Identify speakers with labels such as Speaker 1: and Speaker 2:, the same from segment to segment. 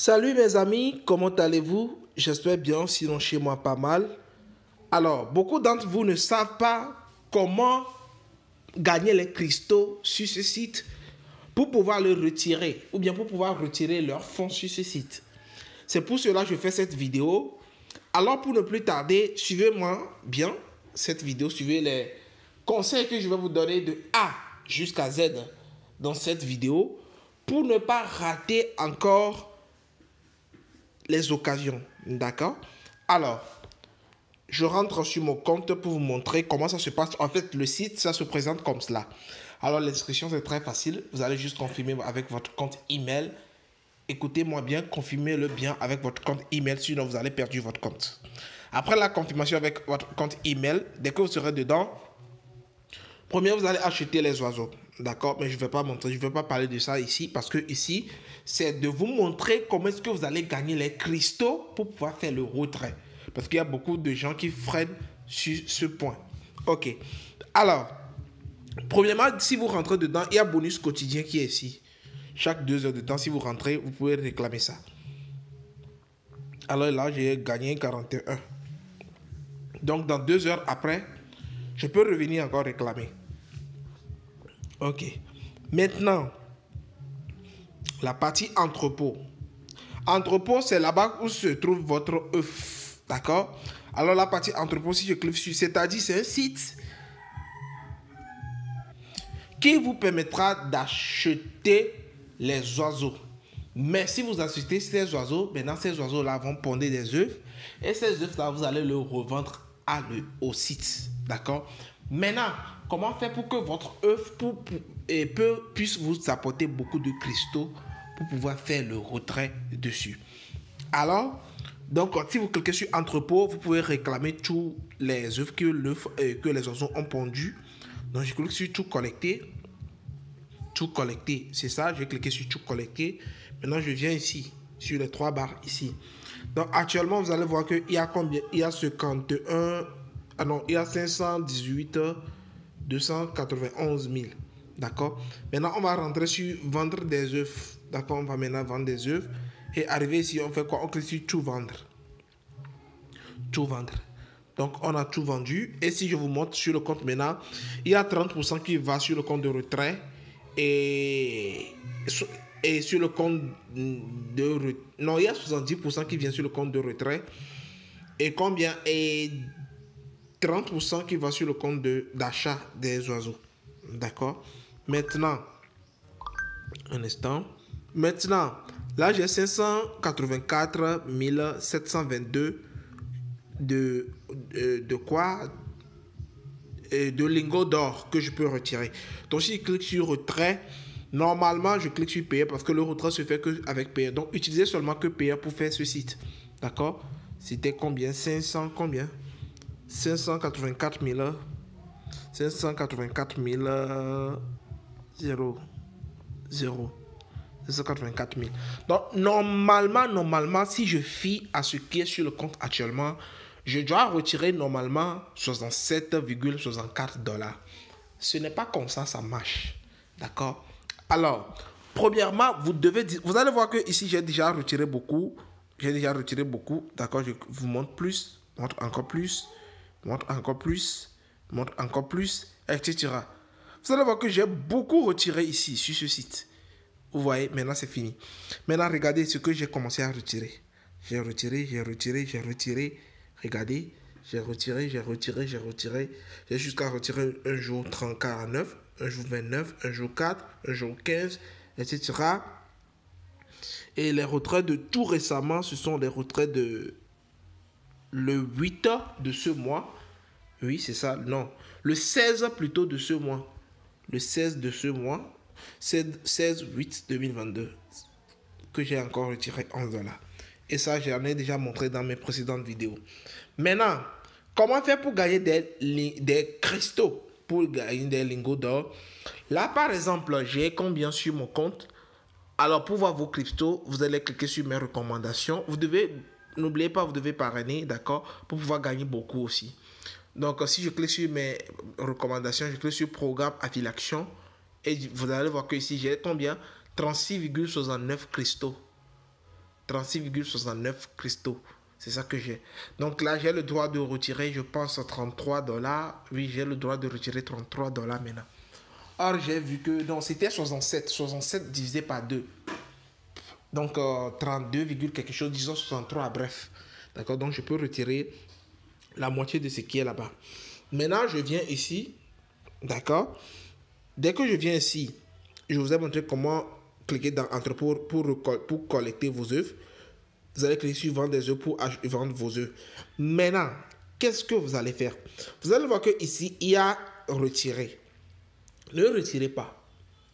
Speaker 1: Salut mes amis, comment allez-vous? J'espère bien, sinon chez moi pas mal. Alors, beaucoup d'entre vous ne savent pas comment gagner les cristaux sur ce site pour pouvoir le retirer ou bien pour pouvoir retirer leurs fonds sur ce site. C'est pour cela que je fais cette vidéo. Alors, pour ne plus tarder, suivez-moi bien cette vidéo, suivez les conseils que je vais vous donner de A jusqu'à Z dans cette vidéo pour ne pas rater encore les occasions, d'accord? Alors, je rentre sur mon compte pour vous montrer comment ça se passe. En fait, le site, ça se présente comme cela. Alors, l'inscription, c'est très facile. Vous allez juste confirmer avec votre compte email. Écoutez-moi bien, confirmez-le bien avec votre compte email, sinon vous allez perdre votre compte. Après la confirmation avec votre compte email, dès que vous serez dedans, premièrement, vous allez acheter les oiseaux. D'accord? Mais je ne vais pas montrer, je ne vais pas parler de ça ici parce que ici, c'est de vous montrer comment est-ce que vous allez gagner les cristaux pour pouvoir faire le retrait. Parce qu'il y a beaucoup de gens qui freinent sur ce point. Ok. Alors, premièrement, si vous rentrez dedans, il y a bonus quotidien qui est ici. Chaque 2 heures de temps, si vous rentrez, vous pouvez réclamer ça. Alors là, j'ai gagné 41. Donc, dans 2 heures après, je peux revenir encore réclamer. Ok. Maintenant, la partie entrepôt. Entrepôt, c'est là-bas où se trouve votre œuf. D'accord? Alors, la partie entrepôt, si je clique sur, c'est-à-dire, c'est un site qui vous permettra d'acheter les oiseaux. Mais si vous achetez ces oiseaux, maintenant, ces oiseaux-là vont pondre des œufs. Et ces œufs-là, vous allez le revendre au site. D'accord? Maintenant, comment faire pour que votre œuf puisse vous apporter beaucoup de cristaux pour pouvoir faire le retrait dessus? Alors, donc, si vous cliquez sur entrepôt, vous pouvez réclamer tous les œufs que les oiseaux ont pondus. Donc, je clique sur tout collecter. Tout collecter, c'est ça. Je vais cliquer sur tout collecter. Maintenant, je viens ici, sur les 3 barres ici. Donc, actuellement, vous allez voir qu'il y a combien? Il y a 51. Ah non, il y a 518 291 000. D'accord? Maintenant, on va rentrer sur vendre des œufs. D'accord? On va maintenant vendre des œufs. Et arriver ici, on fait quoi? On clique sur tout vendre. Tout vendre. Donc, on a tout vendu. Et si je vous montre sur le compte maintenant, il y a 30% qui va sur le compte de retrait. Et sur le compte de... Non, il y a 70% qui vient sur le compte de retrait. Et combien? Et 30% qui va sur le compte d'achat des oiseaux. D'accord? Maintenant, un instant. Maintenant, là, j'ai 584 722 de quoi? De lingots d'or que je peux retirer. Donc, si je clique sur retrait, normalement, je clique sur payer parce que le retrait se fait que avec payer. Donc, utilisez seulement que payer pour faire ce site. D'accord? C'était combien? 500, combien? 584 000. 584 000. 0. 0. 584 000. Donc, normalement, si je fie à ce qui est sur le compte actuellement, je dois retirer normalement 67,64 $. Ce n'est pas comme ça marche. D'accord? Alors, premièrement, vous allez voir que ici, j'ai déjà retiré beaucoup. D'accord? Je vous montre plus, montre encore plus, montre encore plus, montre encore plus, etc. Vous allez voir que j'ai beaucoup retiré ici, sur ce site. Vous voyez, maintenant c'est fini. Maintenant, regardez ce que j'ai commencé à retirer. J'ai retiré. Regardez, j'ai retiré. J'ai jusqu'à retirer un jour 49, un jour 29, un jour 4, un jour 15, etc. Et les retraits de tout récemment, ce sont les retraits de le 8 de ce mois. Oui, c'est ça, non. Le 16 plutôt de ce mois. Le 16 de ce mois. 16/8/2022 que j'ai encore retiré 11 $. Et ça, j'en ai déjà montré dans mes précédentes vidéos. Maintenant, comment faire pour gagner des cristaux, pour gagner des lingots d'or? Là, par exemple, j'ai combien sur mon compte? Alors, pour voir vos cristaux, vous allez cliquer sur mes recommandations. N'oubliez pas, vous devez parrainer, d'accord, pour pouvoir gagner beaucoup aussi. Donc, si je clique sur mes recommandations, je clique sur programme affiliation. Et vous allez voir que ici, j'ai combien? 36,69 cristaux. 36,69 cristaux. C'est ça que j'ai. Donc là, j'ai le droit de retirer, je pense, 33 $. Oui, j'ai le droit de retirer 33 $ maintenant. Or, j'ai vu que donc c'était 67. 67 divisé par 2. Donc 32, quelque chose, disons 63, bref. D'accord, donc je peux retirer la moitié de ce qui est là-bas. Maintenant, je viens ici. D'accord. Dès que je viens ici, je vous ai montré comment cliquer dans entrepôt pour collecter vos œufs. Vous allez cliquer sur vendre des œufs pour vendre vos œufs. Maintenant, qu'est-ce que vous allez faire? Vous allez voir que ici il y a retirer. Ne retirez pas.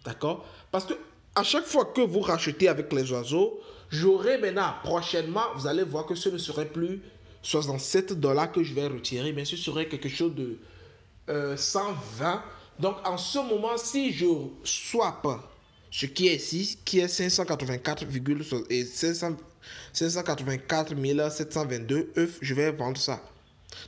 Speaker 1: D'accord? Parce que à chaque fois que vous rachetez avec les oiseaux, j'aurai maintenant, prochainement, vous allez voir que ce ne serait plus 67 $ que je vais retirer, mais ce serait quelque chose de 120. Donc, en ce moment, si je swap ce qui est ici, qui est 584 722 œufs, je vais vendre ça.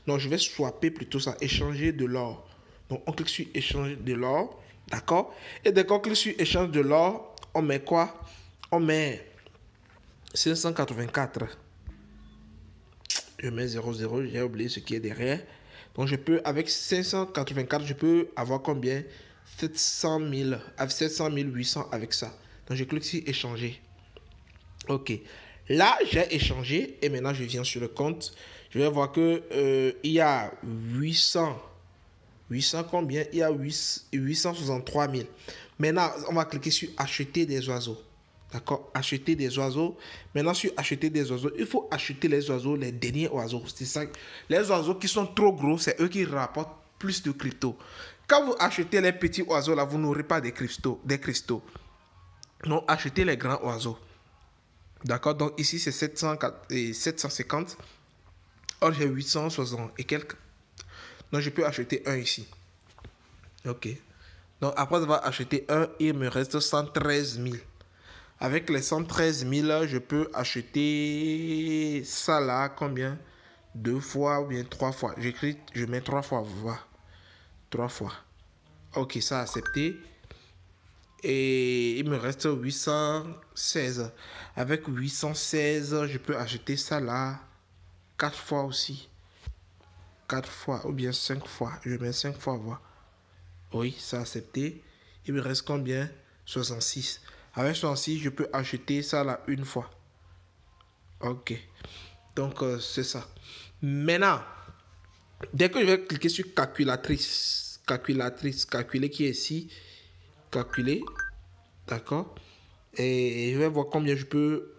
Speaker 1: Donc, je vais swapper plutôt ça, échanger de l'or. Donc, on clique sur échanger de l'or. D'accord? Et dès qu'on clique sur échange de l'or, on met quoi? On met 584. Je mets 00, j'ai oublié ce qui est derrière. Donc, je peux, avec 584, je peux avoir combien? 700 000, avec 700 800 avec ça. Donc, je clique sur échanger. Ok. Là, j'ai échangé et maintenant, je viens sur le compte. Je vais voir que il y a 800 combien? Il y a 863 000. Maintenant, on va cliquer sur acheter des oiseaux. D'accord? Acheter des oiseaux. Maintenant, sur acheter des oiseaux, il faut acheter les oiseaux, les derniers oiseaux. C'est ça. Les oiseaux qui sont trop gros, c'est eux qui rapportent plus de crypto. Quand vous achetez les petits oiseaux, là, vous n'aurez pas des cristaux. Non, achetez les grands oiseaux. D'accord? Donc, ici, c'est 750. Or, j'ai 860 et quelques. Donc, je peux acheter un ici. Ok. Donc, après avoir acheté un, il me reste 113 000. Avec les 113 000, je peux acheter ça là, combien? 2 fois ou bien 3 fois. J'écris, je mets 3 fois, vous voyez. 3 fois. Ok, ça a accepté. Et il me reste 816. Avec 816, je peux acheter ça là 4 fois aussi. 4 fois ou bien 5 fois. Je mets 5 fois, voir. Oui, ça a accepté. Il me reste combien? 66. Avec 66, je peux acheter ça là une fois. Ok. Donc, c'est ça. Maintenant, dès que je vais cliquer sur calculatrice, calculer qui est ici, calculer, d'accord, et je vais voir combien je peux,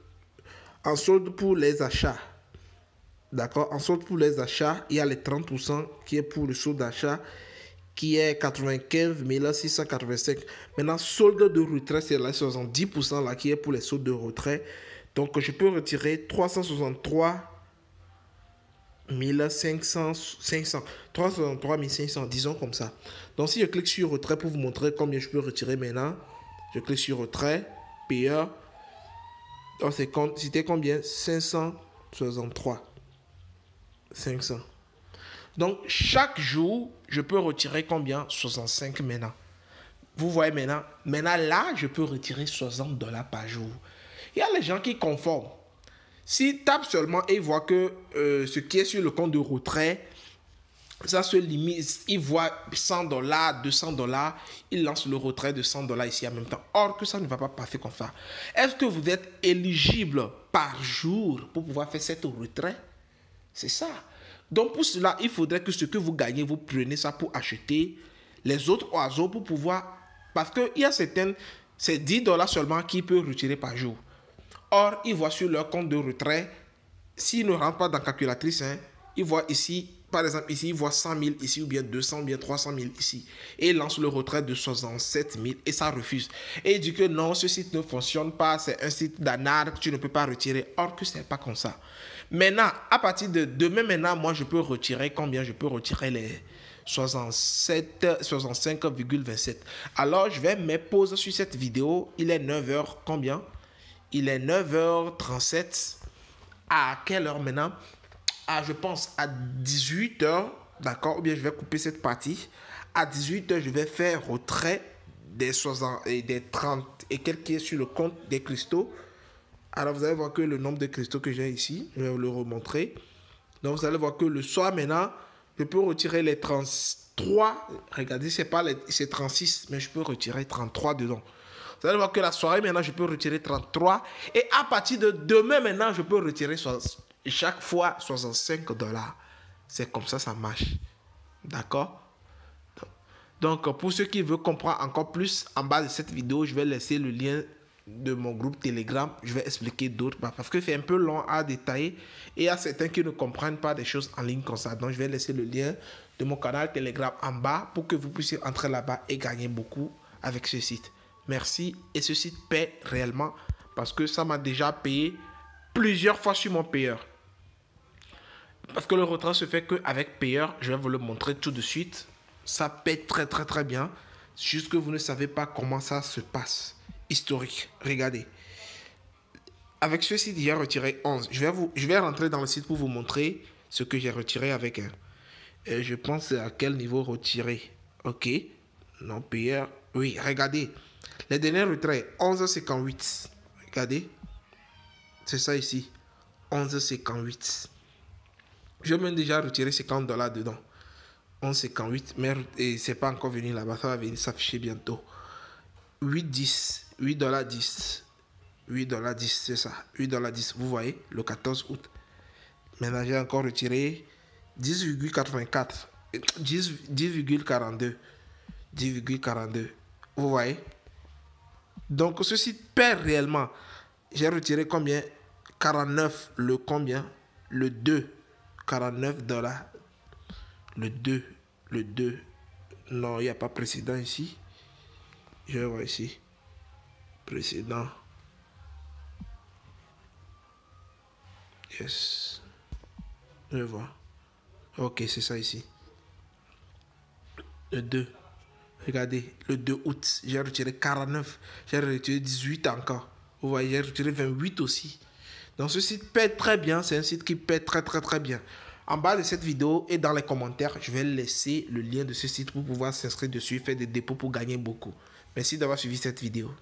Speaker 1: en solde pour les achats, d'accord, en solde pour les achats, il y a les 30% qui est pour le solde d'achat, qui est 95 685. Maintenant, solde de retrait, c'est là 70% là qui est pour les soldes de retrait. Donc, je peux retirer 363 500, 363 500, disons comme ça. Donc, si je clique sur retrait pour vous montrer combien je peux retirer maintenant, je clique sur retrait, payeur. Donc, c'était combien? 563. 500. Donc, chaque jour, je peux retirer combien? 65 maintenant. Vous voyez maintenant? Maintenant, là, je peux retirer 60 $ par jour. Il y a les gens qui conforment. S'ils tapent seulement et ils voient que ce qui est sur le compte de retrait, ça se limite. Ils voient 100 $, 200 $, ils lancent le retrait de 100 $ ici en même temps. Or que ça ne va pas passer comme ça. Est-ce que vous êtes éligible par jour pour pouvoir faire cette retrait? C'est ça. Donc pour cela, il faudrait que ce que vous gagnez, vous prenez ça pour acheter les autres oiseaux pour pouvoir... Parce qu'il y a certaines, c'est 10 $ seulement qu'ils peuvent retirer par jour. Or, ils voient sur leur compte de retrait, s'ils ne rentrent pas dans la calculatrice, hein, ils voient ici, par exemple ici, ils voient 100 000 ici, ou bien 200 ou bien 300 000 ici. Et ils lancent le retrait de 67 000 et ça refuse. Et ils disent que non, ce site ne fonctionne pas, c'est un site d'anard, tu ne peux pas retirer. Or que ce n'est pas comme ça. Maintenant, à partir de demain, maintenant, moi, je peux retirer combien? Je peux retirer les 65,27. Alors, je vais mettre pause sur cette vidéo. Il est 9h, combien? Il est 9h37. À quelle heure maintenant? Je pense à 18h, d'accord? Ou bien je vais couper cette partie. À 18h, je vais faire retrait des 60 et des 30 et quelques qui est sur le compte des cristaux. Alors, vous allez voir que le nombre de cristaux que j'ai ici, je vais vous le remontrer. Donc, vous allez voir que le soir, maintenant, je peux retirer les 33. Regardez, c'est 36, mais je peux retirer 33 dedans. Vous allez voir que la soirée, maintenant, je peux retirer 33. Et à partir de demain, maintenant, je peux retirer chaque fois $65. C'est comme ça marche. D'accord? Donc, pour ceux qui veulent comprendre encore plus, en bas de cette vidéo, je vais laisser le lien de mon groupe Telegram. Je vais expliquer d'autres parce que c'est un peu long à détailler et il y a certains qui ne comprennent pas des choses en ligne comme ça. Donc, je vais laisser le lien de mon canal Telegram en bas pour que vous puissiez entrer là-bas et gagner beaucoup avec ce site. Merci. Et ce site paie réellement parce que ça m'a déjà payé plusieurs fois sur mon payeur. Parce que le retrait se fait qu'avec payeur, je vais vous le montrer tout de suite. Ça paie très bien. Juste que vous ne savez pas comment ça se passe. Historique. Regardez. Avec ce site, j'ai retiré 11. Je vais rentrer dans le site pour vous montrer ce que j'ai retiré avec un. Et je pense à quel niveau retirer. Ok. Non, payeur. Oui, regardez. Les derniers retraits, 11,58. Regardez. C'est ça ici. 11,58. Je vais même déjà retirer $50 dedans. 11,58. Mais c'est pas encore venu là-bas. Ça va venir s'afficher bientôt. 8,10. $8,10. $8,10, c'est ça. $8,10. Vous voyez, le 14 août. Maintenant, j'ai encore retiré 10,84. 10,42. 10,42. Vous voyez? Donc, ce site perd réellement. J'ai retiré combien? 49. Le combien? Le 2. $49. Le 2. Le 2. Non, il n'y a pas précédent ici. Je vais voir ici. Précédent. Yes. Je vois. Ok, c'est ça ici. Le 2. Regardez, le 2 août, j'ai retiré 49. J'ai retiré 18 encore. Vous voyez, j'ai retiré 28 aussi. Donc ce site paie très bien. C'est un site qui paie très bien. En bas de cette vidéo et dans les commentaires, je vais laisser le lien de ce site pour pouvoir s'inscrire dessus, faire des dépôts pour gagner beaucoup. Merci d'avoir suivi cette vidéo.